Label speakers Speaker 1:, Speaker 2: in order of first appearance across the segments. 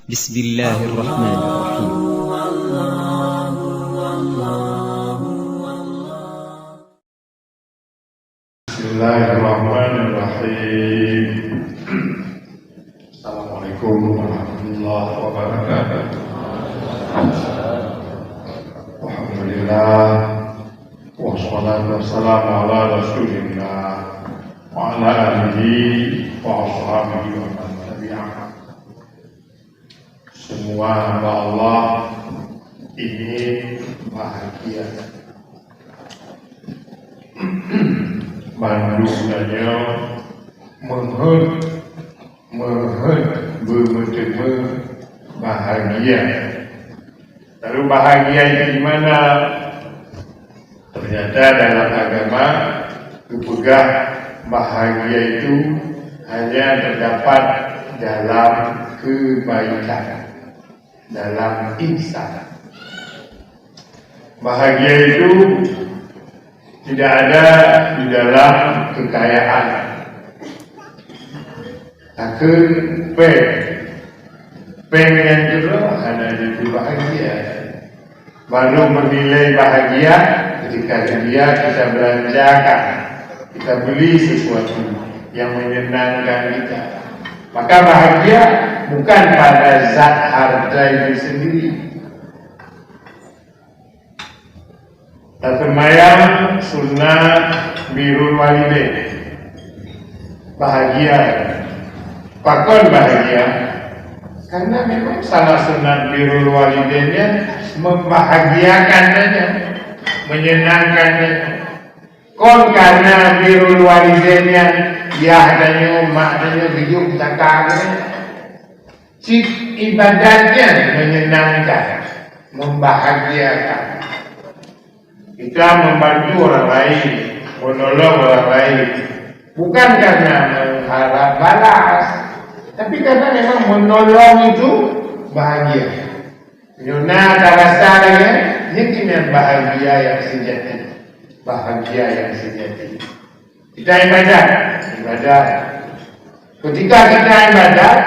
Speaker 1: بسم الله الرحمن الرحيم.
Speaker 2: بسم الله الرحمن الرحيم. Assalamualaikum warahmatullahi wabarakatuh. Alhamdulillah wassalatu wassalamu ala rasulillah wa ala alihi wa ashabihi wa man tabi'ah. Semua hamba Allah ingin bahagia. Manusianya bertemu bahagia. Lalu bahagia itu di mana? Ternyata dalam agama dipegang bahagia itu hanya terdapat dalam kebaikan, dalam ihsan. Bahagia itu tidak ada di dalam kekayaan. Akan peng yang kedua hanya itu bahagia. Baru menilai bahagia ketika dia kita belanjakan, kita beli sesuatu yang menyenangkan kita. Maka bahagia bukan pada zat harta itu sendiri. Termayang sunnah birrul walidain, bahagia. Pakon bahagia karena memang salah sunnah birrul walidainnya membahagiakannya, menyenangkannya. Kon karena birrul walidainnya yahdanya maknanya bijuk takangnya, cip ibadatnya menyenangkan, membahagiakan. Kita membantu orang lain, menolong orang lain, bukan karena mengharap balas, tapi karena memang menolong itu bahagia. Yuna tarasaranya, ini bahagia yang sejati, bahagia yang sejati. Kita ibadat. Ketika kita ibadat,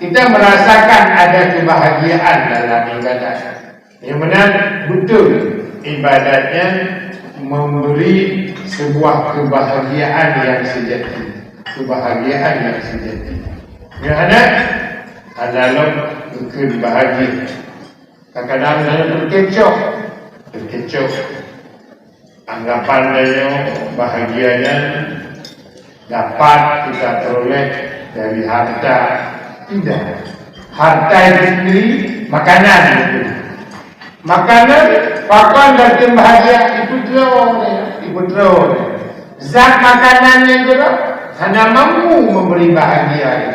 Speaker 2: kita merasakan ada kebahagiaan dalam ibadat. Yang benar betul. Ibadatnya memberi sebuah kebahagiaan yang sejati, kebahagiaan yang sejati. Yang adalah kebahagiaan. Kadang-kadang ada terkecoh. Anggapan dia bahagianya dapat kita peroleh dari harta. Tidak. Harta itu sendiri makanan itu. Makanan, pakaian dan kebahagiaan itu terlalu. Zat makanan yang itu hanya mampu memberi bahagia.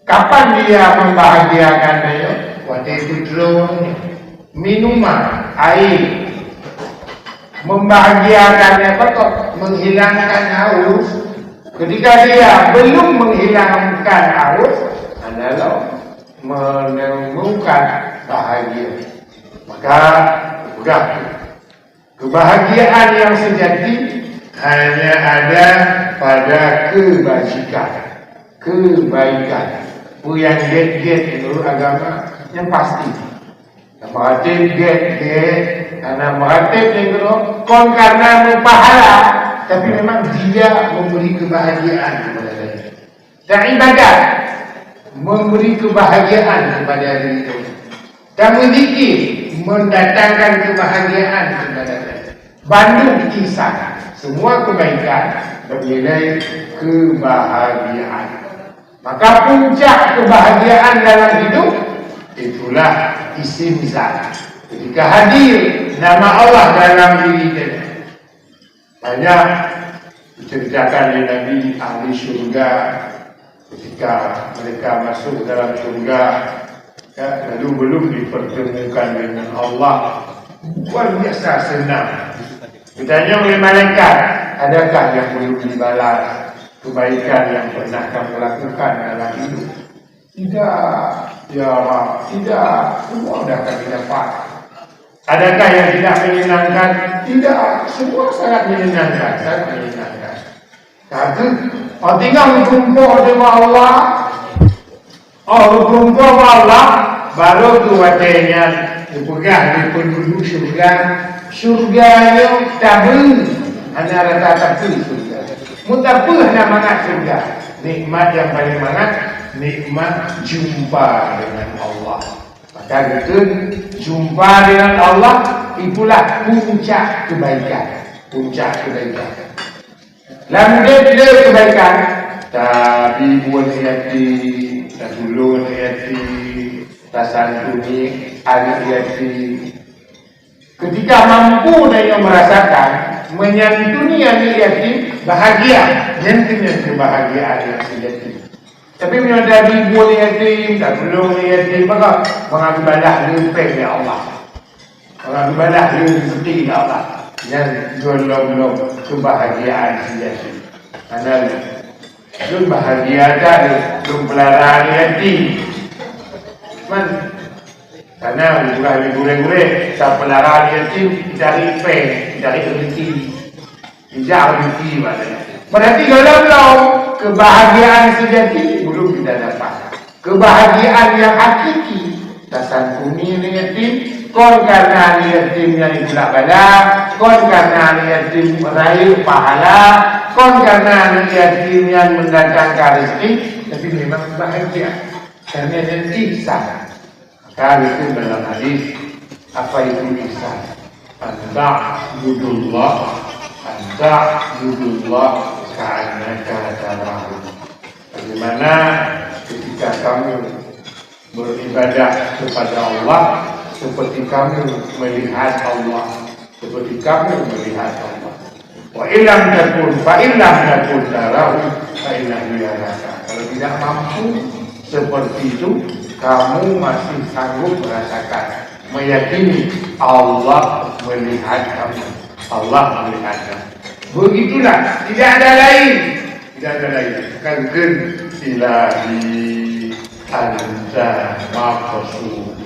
Speaker 2: Kapan dia membahagiakannya? Waktu itu terlalu. Minuman, air, membahagiakannya betul, menghilangkan haus. Ketika dia belum menghilangkan haus, adalah menemukan bahagia. Maka udah, kebahagiaan yang sejati hanya ada pada kebaikan. Yang get menurut agama yang pasti. Meratib get, karena meratib yang kedua, kon karena berpahala, tapi memang dia memberi kebahagiaan kepada dia. Dan ibadat memberi kebahagiaan kepada diri kita. Dan berzikir mendatangkan kebahagiaan kepada kita. Bandung ihsan, semua kebaikan bernilai kebahagiaan. Maka puncak kebahagiaan dalam hidup itulah isim zat. Ketika hadir nama Allah dalam diri kita. Banyak diceritakan oleh Nabi ahli syurga ketika mereka masuk dalam syurga, lalu belum dipertemukan dengan Allah, luar biasa senang. Ditanya oleh malaikat, adakah yang belum dibalas kebaikan yang pernah kamu lakukan dalam hidup? Tidak, ya Allah, tidak, semua sudah kami dapat. Adakah yang tidak menyenangkan? Tidak, semua sangat menyenangkan, Kata, tinggal berkumpul dengan Allah, Oh, berkumpul sama Allah, baru tu katanya dipegang di penduduk surga. Surganya tabu, hanya rata tapi surga. Mutapuh nama surga. Nikmat yang paling mangat, nikmat jumpa dengan Allah. Maka itu jumpa dengan Allah itulah puncak kebaikan. Puncak kebaikan. Lalu dia kebaikan, tapi buat hati, tak dulu hati, tak santuni, ada hati. Ketika mampu dia merasakan, menyantuni anak yatim, bahagia, nantinya kebahagiaan yang sejati. Tapi bila dah dibuat yatim, tak dulu yatim, maka mengambil balah lempeng ya Allah, mengambil balah lempeng ya Allah. Yang belum kebahagiaan sejati. Karena belum bahagia tadi, belum pelaran hati. Man, karena gure-gure tak pelaran hati, cari pen, cari rezeki, tidak rezeki maknanya. Berarti kalau kebahagiaan sejati belum kita dapat. Kebahagiaan yang hakiki, tak santuni yatim. Kon karena yatim yang ditolak bala, kon karena yatim meraih pahala, kon karena yatim yang mendatangkan rezeki, tapi memang bahagia karena ada ihsan. Maka itu dalam hadis, apa itu ihsan? Anta yudullah ka'annaka tarahu. Bagaimana ketika kamu beribadah kepada Allah, seperti kamu melihat Allah, seperti kamu melihat Allah. Wa illam takun tarahu fa innahu yaraka. Kalau tidak mampu seperti itu, kamu masih sanggup merasakan, meyakini Allah melihat kamu. Allah melihat kamu. Begitulah, tidak ada lain. Tidak ada lain. Kangen ilahi anta maqsud.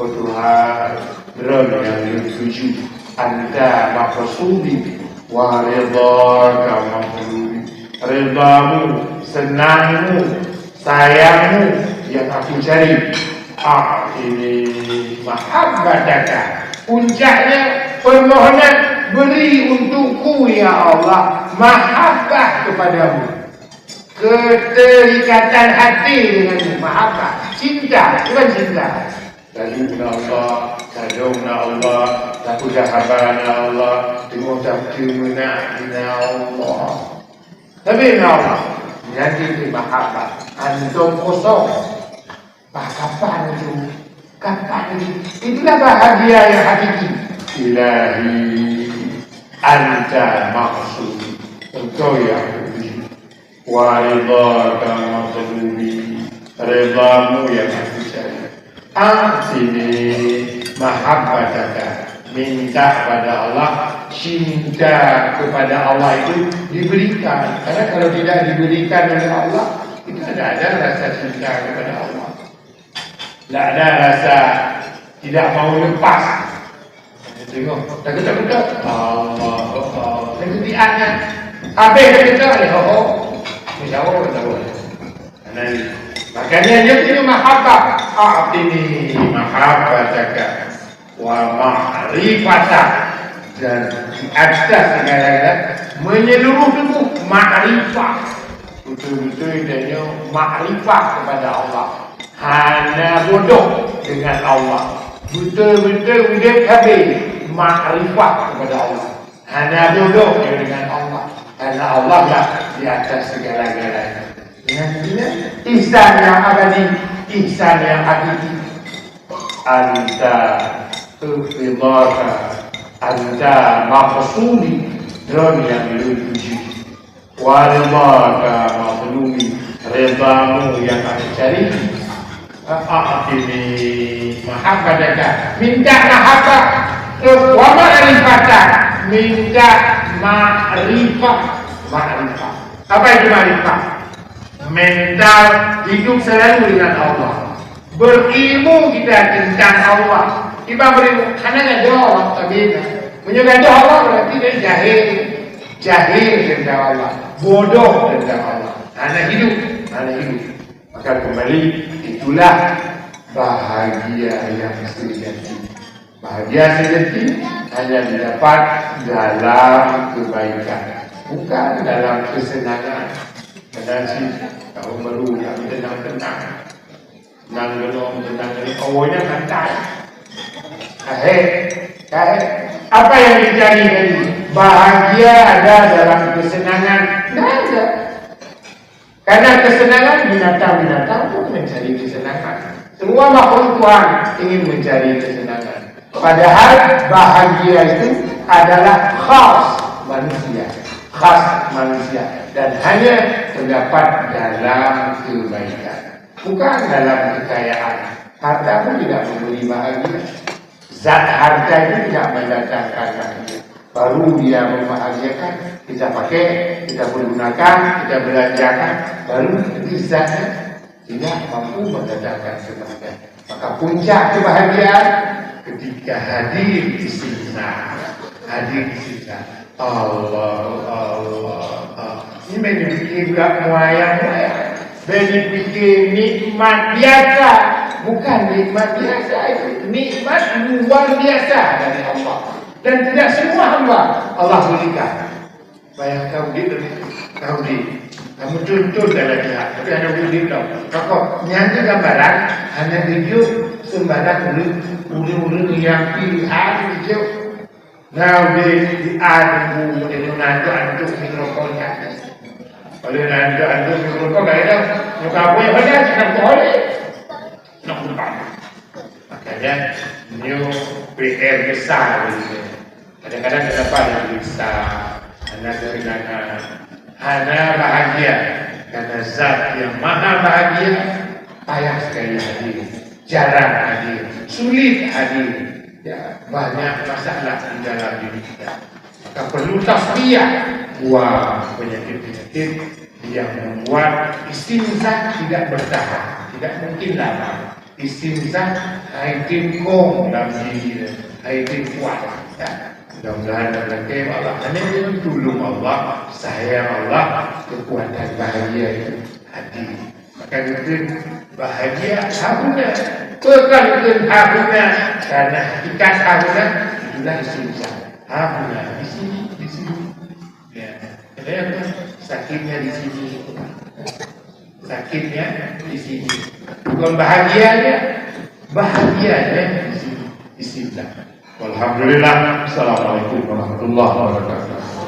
Speaker 2: Tuhan beron yang dituju anta maqsudi wa ridhaka maqsudi. Ridamu, senangmu, sayangmu yang aku cari. Ini mahabbataka, puncaknya permohonan, beri untukku ya Allah mahabbah kepadamu, keterikatan hati denganmu, mahabbah, cinta, bukan cinta. Lalu Allah, kadungna Allah, takut jahabana Allah, tengok takdirna Allah. Tapi Allah, jadi mahabbah, antum kosong. Kapan itu? Kapan itu? Itulah bahagia yang hakiki. Ilahi anta maqsudi, engkau yang puji. Wa ridhaka maqsudi, ridamu yang aku cari. Sini mahabbataka, minta pada Allah, cinta kepada Allah itu diberikan. Karena kalau tidak diberikan oleh Allah, itu tidak ada rasa cinta kepada Allah. Tidak ada rasa tidak mau lepas. Tengok, tak ketuk-ketuk Allah, kemudiannya habis ketuk dia, jauh. Makanya dia punya mahabbah. A'tini mahabbataka wa ma'rifataka, dan di atas segala-galanya menyeluruh tubuh ma'rifah, betul-betul dia ma'rifah kepada Allah. Hanya bodoh dengan Allah, betul-betul hidup habis ma'rifah kepada Allah. Hanya bodoh dengan Allah, karena Allah lah di atas segala-galanya. Ihsan yang abadi, ihsan yang hakiki. Anta ridhaka, anta maqsudi, dan yang dituju. Wa ridhaka maqlumi, ridamu yang aku cari. A'tini mahabbataka, minta mahabbah. Wa ma'rifataka, minta ma'rifah. Apa itu ma'rifah? Mental hidup selalu dengan Allah, berilmu kita tentang Allah. Kita berilmu karena ada orang tabina menyebabkan Allah, berarti dia jahil tentang Allah, bodoh tentang Allah. Anak hidup hanya hidup. Maka kembali itulah bahagia yang sejati. Bahagia sejati hanya didapat dalam kebaikan, bukan dalam kesenangan. Kadang-kadang tahun baru yang tenang-tenang, tenang genong, tenang genong, awalnya santai. Apa yang dicari tadi? Bahagia ada dalam kesenangan? Tidak ada. Karena kesenangan binatang-binatang pun mencari kesenangan. Semua makhluk Tuhan ingin mencari kesenangan. Padahal bahagia itu adalah khas manusia. Khas manusia. Dan hanya terdapat dalam kebaikan. Bukan dalam kekayaan. Harta pun tidak memberi bahagia. Zat harta itu tidak mendatangkan bahagia. Baru dia membahagiakan, kita pakai, kita pergunakan, kita belanjakan, baru itu zatnya tidak mampu mendatangkan kebahagiaan. Maka puncak kebahagiaan ketika hadir istighfar, hadir istighfar. Allah. Ini menjadi budak muayang-muayang. Menjadi nikmat biasa. Bukan nikmat biasa itu, nikmat luar biasa dari Allah. Dan tidak semua hamba Allah berikan. Bayang kau gitu, kau di, kamu contoh dalam jihad, tapi hanya beri kau. Kau nyata gambaran, hanya video sembarang ulu yang pilihan hijau. Nah, di adu, itu nanti mikrofonnya. Oleh nanti mikrofon gak ada, muka gue banyak sedang boleh. Nak lupa. Makanya new PR besar gitu. Kadang-kadang kenapa yang besar, hanya bahagia karena zat yang maha bahagia payah sekali hadir, jarang hadir, sulit hadir. Ya, banyak masalah di dalam diri kita. Maka perlu tasbiyah buang penyakit-penyakit yang membuat istinzah tidak bertahan, tidak mungkin lama. Istinzah haitim kong dalam diri, haitim kuat. Ya. Mudah-mudahan dalam kema Allah, hanya dengan tolong Allah, sayang Allah, kekuatan bahagia itu hadir. Maka itu bahagia hahuna, kekalkan hahuna, karena hakikat hahuna itulah istinzah. Hahuna di sini. Ya. Kenapa? Sakitnya di sini. Sakitnya di sini. Bukan bahagianya di sini. Bismillah. Alhamdulillah. Assalamualaikum warahmatullahi wabarakatuh.